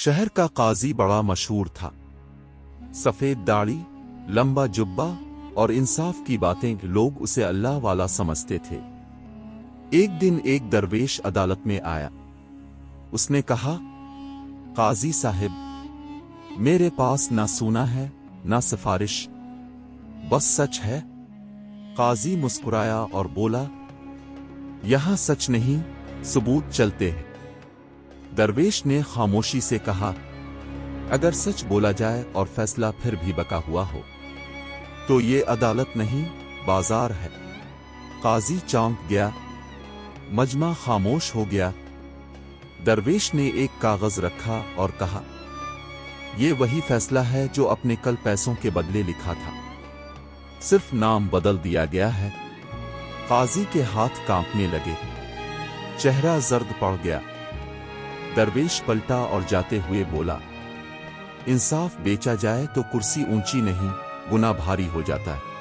شہر کا قاضی بڑا مشہور تھا۔ سفید داڑھی، لمبا جبہ اور انصاف کی باتیں، لوگ اسے اللہ والا سمجھتے تھے۔ ایک دن ایک درویش عدالت میں آیا۔ اس نے کہا، قاضی صاحب، میرے پاس نہ سونا ہے نہ سفارش، بس سچ ہے۔ قاضی مسکرایا اور بولا، یہاں سچ نہیں، ثبوت چلتے ہیں۔ درویش نے خاموشی سے کہا، اگر سچ بولا جائے اور فیصلہ پھر بھی بکا ہوا ہو تو یہ عدالت نہیں، بازار ہے۔ قاضی چونک گیا، مجمع خاموش ہو گیا۔ درویش نے ایک کاغذ رکھا اور کہا، یہ وہی فیصلہ ہے جو اپنے کل پیسوں کے بدلے لکھا تھا، صرف نام بدل دیا گیا ہے۔ قاضی کے ہاتھ کانپنے لگے، چہرہ زرد پڑ گیا۔ درویش پلٹا اور جاتے ہوئے بولا، انصاف بیچا جائے تو کرسی اونچی نہیں، گناہ بھاری ہو جاتا ہے۔